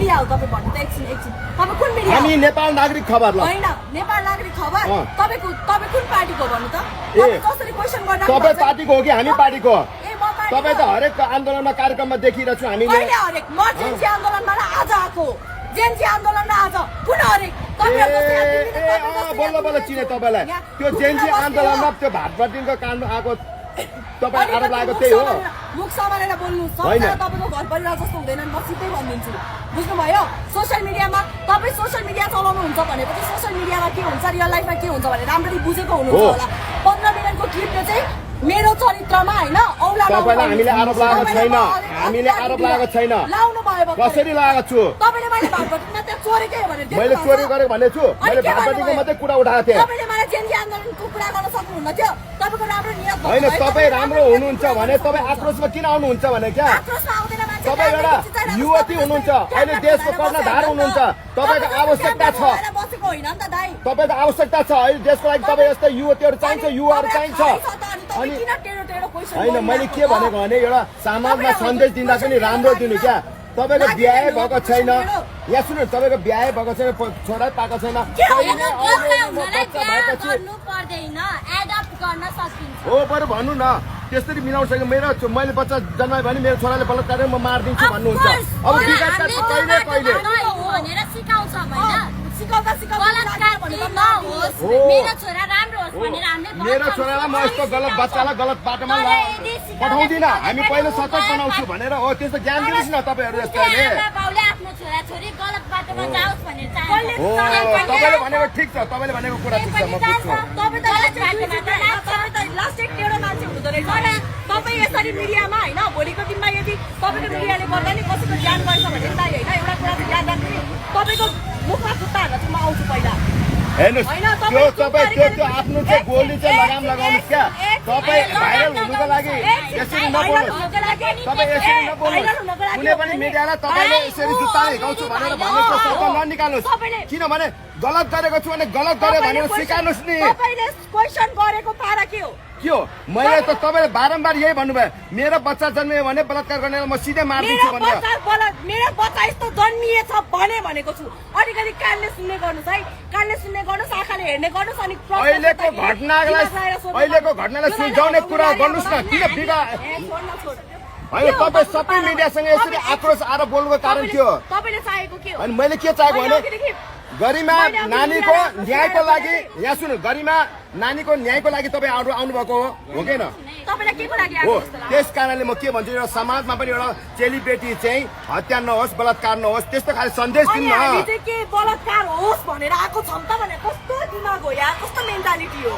media हो तपाईँ भन्नु त एकछिन तपाईँ कुन मिडिया हामी नेपाल नागरिक खबर ल होइन नेपाल नागरिक खबर तपाईँ कुन पार्टीको भन्नु त कसरी क्वेसन गर्दा तपाईँ पार्टीको हो कि हामी पार्टीको तपाईँ त हरेक आन्दोलनमा कार्यक्रममा देखिरहेको छु हामीले कहिले हरेक म जेन्जी आन्दोलनमा आज आएको जेन्जी आन्दोलनमा आज पुनः हरेक बल्ल बल्ल चिने तपाईँलाई त्यो जेन्जी आन्दोलनमा त्यो भातपाटीको काण्ड आएको तपाईँ आरोप लागेको त्यही हो मुख सम्हालेर बोल्नु सबैजना तपाईँको घर परिवार जस्तो हुँदैन म सिधै भनिदिन्छु बुझ्नुभयो सोसियल मिडियामा तपाईँ सोसियल मिडिया चलाउनुहुन्छ भनेपछि सोसियल मिडियामा के हुन्छ रियल लाइफमा के हुन्छ भनेर राम्ररी बुझेको हुनुहुन्छ होला 15 मिनटको क्लिपले चाहिँ मेरो चरित्रमा हैन औला तपाईलाई हामीले आरोप लागेको छैन हामीले आरोप लागेको छैन लाउनु भयो कसरी लागेको छु तपाईले मैले भातपाटीमा त्यहाँ चोरेकै हो भने मैले चोरी गरेको भनेको छु मैले भातपाटीको मात्रै कुरा उठाएको थिएँ तपाईले मलाई जेन्जी आन्दोलनको कुरा गर्न सक्नुहुन्न थियो तपाईको राम्रो नियत भयो हैन तपाई राम्रो हुनुहुन्छ भने तपाई आक्रोशमा किन आउनुहुन्छ भने क्या आक्रोशमा आउँदैन मान्छे तपाई एउटा युवती हुनुहुन्छ अहिले देशको कर्णधार हुनुहुन्छ तपाईको आवश्यकता छ बसेको होइन नि त दाइ तपाईको आवश्यकता छ अहिले देशको लागि तपाई जस्तै युवतीहरु चाहिन्छ युवाहरु चाहिन्छ अनि किन टेढो टेढो क्वेशन हैन मैले के भनेको भने एउटा समाजमा सन्देश दिँदा पनि राम्रो दिनु क्या तपाईको बिहे भएको छैन यहाँ सुन्नु तपाईको बिहे भएको छैन छोरा पाएको छैन हो बरु भन्नु न त्यसरी मिलाउन सक्यो मेरो मैले बच्चा जन्मायो भने मेरो छोराले बलात्कार गरेर म मार्दिन्छु भन्नुहुन्छ अब विकास कार्य कहिले कहिले मेरो छोरालाई म यस्तो गलत बच्चालाई गलत बाटोमा पठाउँदिन हामी पहिलो सतर्क बनाउँछु भनेर हो त्यस्तो ज्ञान दिनुहोस् न तपाईँहरू जस्तोले तपाईँले भनेको ठिक छ तपाईँले भनेको कुरा ठिक छ म बुझ्छु तपाईँ यसरी मिडियामा होइन भोलिको दिनमा यदि तपाईँको मिडियाले गर्दा नि कसैको ज्यान गएछ भने दाइ होइन एउटा कुरा चाहिँ याद राख्नु तपाईँको मुखमा खुट्टा हाल्न चाहिँ म आउँछु पहिला हेर्नुहोस् त्यो तपाईँ त्यो आफ्नो चाहिँ गोली चाहिँ लगाम लगाउनुहोस् क्या तपाईँ भाइरल हुनुको लागि यसरी नबोल्नुहोस् तपाईँ यसरी नबोल्नुहोस् कुनै पनि मिडियालाई तपाईँले यसरी जुत्ता हिर्काउँछु भनेर भन्ने शब्द ननिकाल्नुहोस् किनभने गलत गरेको छु भने गलत गरे भनेर सिकाउनुहोस् नि तपाईँले क्वेसन गरेको पारा के हो के हो मैले त तपाईँले बारम्बार यही भन्नुभयो मेरो बच्चा जन्मियो भने बलात्कार गर्नेलाई म सिधै मार्दिन्छु भनेर मेरो बच्चा यस्तो जन्मिएछ भनेको छु अलिकति कानले सुन्ने गर्नुहोस् है कानले सुन्ने गर्नुहोस् आँखाले हेर्ने गर्नुहोस् अनि अहिलेको घटनालाई सुल्झाउने कुरा गर्नुहोस् न किन बिगा होइन तपाईँ सबै मिडियासँग यसरी आक्रोश आएर बोल्नुको कारण के हो तपाईँले चाहेको के हो अनि मैले के चाहेको भने गरिमा नानीको न्यायको लागि यहाँ सुन्नु गरिमा नानीको न्यायको लागि तपाईँ आउनु भएको हो कि हो त्यस कारणले म के भन्छु एउटा समाजमा पनि एउटा चेलीबेटी चाहिँ हत्या नहोस् बलात्कार नहोस् त्यस्तो खाले सन्देश दिनु न बलात्कार होस् भनेर आएको क्षमता भने कस्तो दिमाग हो या कस्तो मेन्टालिटी हो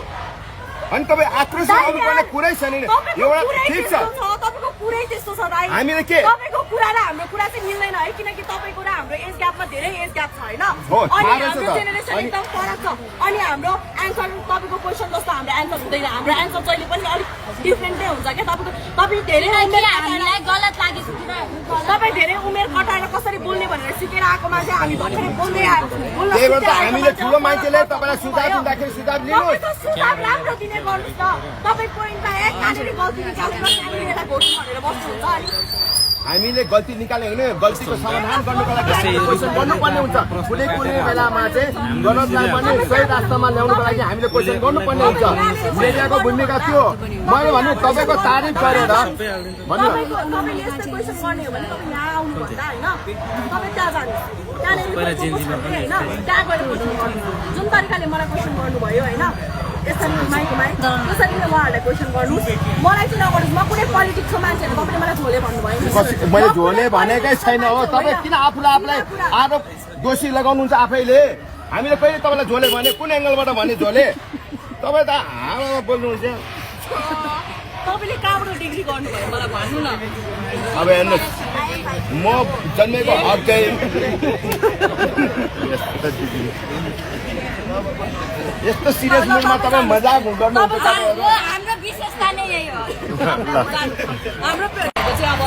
अनि तपाईँ आक्रोश आउनुपर्ने कुरै छैन एउटा ठिक छ तपाईँको कुरै त्यस्तो छ दाइ हामीले के तपाईँको कुरा र हाम्रो कुरा चाहिँ मिल्दैन है किनकि तपाईँको र हाम्रो एज ग्यापमा धेरै एज ग्याप छ होइन अनि हाम्रो जेनेरेसन एकदम फरक छ अनि हाम्रो एन्सर तपाईँको क्वेसन जस्तो हाम्रो एन्सर हुँदैन हाम्रो एन्सर जहिले पनि अलिक डिफ्रेन्टै हुन्छ क्या तपाईँ धेरै तपाईँ धेरै उमेर कटाएर कसरी बोल्ने भनेर सिकेर आएको मान्छे हामी भर्खरै बोल्दै आएको त्यही भएर त हामीले ठुलो मान्छेले तपाईँलाई सुझाव दिँदाखेरि सुझाव लिनुहोस् सुझाव राम्रो दिने गर्नुहोस् न तपाईँ पोइन्टमा एक कहाँनिर गल्ती निकालेर यता घोट्नु भनेर बस्नुहुन्छ अनि हामीले गल्ती निकाल्यो भने गल्तीको समाधान गर्नुको लागि क्वेसन गर्नुपर्ने हुन्छ कुनै बेलामा चाहिँ गलतलाई पनि सही रास्तामा ल्याउनुको लागि हामीले क्वेसन गर्नुपर्ने हुन्छ मिडियाको भूमिका थियो मैले भने तपाईँको तारिफ गरेर भन्नु जुन तरिकाले मलाई क्वेसन गर्नुभयो होइन यसरी त्यसरी नै उहाँहरूलाई क्वेसन गर्नुहोस् मलाई चाहिँ नगर्नुहोस् म कुनै पोलिटिक्सको मान्छेहरू तपाईँले मलाई झोले भन्नुभयो मैले झोले भनेकै छैन हो तपाईँ किन आफूलाई आरोप दोषी लगाउनुहुन्छ आफैले हामीले कहिले तपाईँलाई झोले भने कुन एङ्गलबाट भने झोले तपाईँ त हावामा बोल्नुहुन्छ तपाईँले कहाँबाट डिग्री गर्नुभयो मलाई भन्नु न अब हेर्नुहोस् म जन्मेको हकै यस्तो सिरियस मुडमा तपाईँ मजाक गर्नुहुन्छ हाम्रो विशेषता नै यही हो हाम्रो चाहिँ अब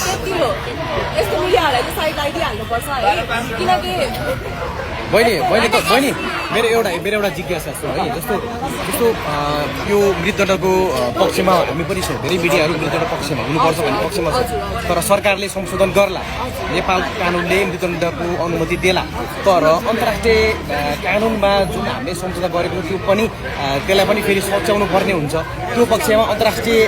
त्यति हो यस्तो मिडियाहरूलाई चाहिँ साइड लगाइदिइहाल्नुपर्छ है किनकि बहिनी मेरो एउटा जिज्ञासा छ है जस्तो यो मृत्युदण्डको पक्षमा हामी पनि छौँ धेरै मिडियाहरू मृत्युदण्ड पक्षमा हुनुपर्छ भन्ने पक्षमा छ तर सरकारले संशोधन गर्ला नेपाल कानुनले मृत्युदण्डको अनुमति देला तर अन्तर्राष्ट्रिय कानुनमा जुन हामीले सम्झौता गरेको त्यो पनि त्यसलाई पनि फेरि सच्याउनु पर्ने हुन्छ त्यो पक्षमा अन्तर्राष्ट्रिय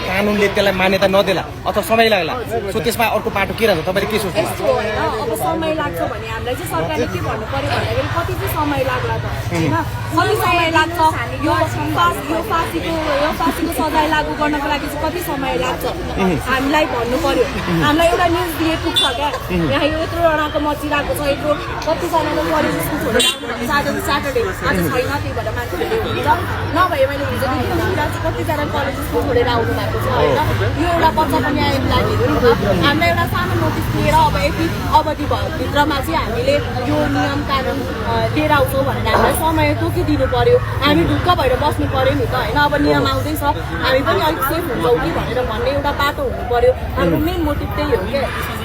कानुनले त्यसलाई मान्यता नदेला अथवा समय लाग्ला सो त्यसमा अर्को पाटो के रहन्छ तपाईँले के सोच्नुहुन्छ अब समय लाग्छ भने हामीलाई चाहिँ सरकारले के भन्नु पर्यो भन्दाखेरि कति चाहिँ समय लाग्ला त होइन कति समय लाग्छ यो फाँसीको सजाय लागू गर्नको लागि चाहिँ कति समय लाग्छ हामीलाई भन्नु पर्यो हामीलाई एउटा न्युज दिए पुग्छ क्या यहाँ यो यत्रो जनाको मचिरहेको छ यत्रो कतिजनाको कलेज स्कुल छोडेर आउनु स्याटरडे आज छैन त्यही भएर मान्छेहरूले हुन्छ नभए मैले हुन्छ कतिजना कलेज स्कुल छोडेर आउनु भएको छ होइन यो एउटा बच्चाको न्यायको लागि हामीलाई एउटा सानो नोटिस दिएर अब यति अवधि भित्रमा चाहिँ हामीले यो नियम कानुन लिएर आउँछौँ भनेर हामीलाई समय तोकिदिनु पर्यो हामी ढुक्क भएर बस्नु पर्यो नि त होइन अब नियम आउँदैछ हामी पनि अलिक सेफ हुन्छौँ कि भनेर भन्ने एउटा बाटो हुनु पर्यो हाम्रो मेन मोटिभ त्यही हो क्या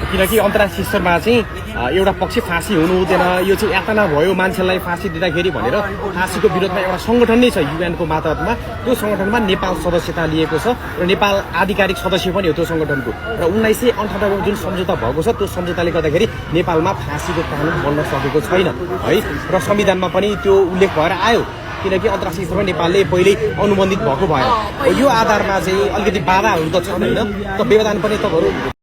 किनकि अन्तर्राष्ट्रिय स्तरमा चाहिँ एउटा पक्ष फाँसी हुनु हुँदैन यो चाहिँ यातना भयो मान्छेलाई फाँसी दिँदाखेरि भनेर फाँसीको विरोधमा एउटा सङ्गठन नै छ युएनको मातहतमा त्यो सङ्गठनमा नेपाल सदस्यता लिएको छ र नेपाल आधिकारिक सदस्य पनि हो त्यो सङ्गठनको र 1998को जुन सम्झौता भएको छ त्यो सम्झौताले गर्दाखेरि नेपालमा फाँसीको कानुन बन्न सकेको छैन है र संविधानमा पनि त्यो उल्लेख भएर आयो किनकि अन्तर्राष्ट्रिय स्तरमा नेपालले पहिल्यै अनुबन्धित भएको भएर यो आधारमा चाहिँ अलिकति बाधाहरू त छन् होइन त व्यवधान पनि तपाईँहरू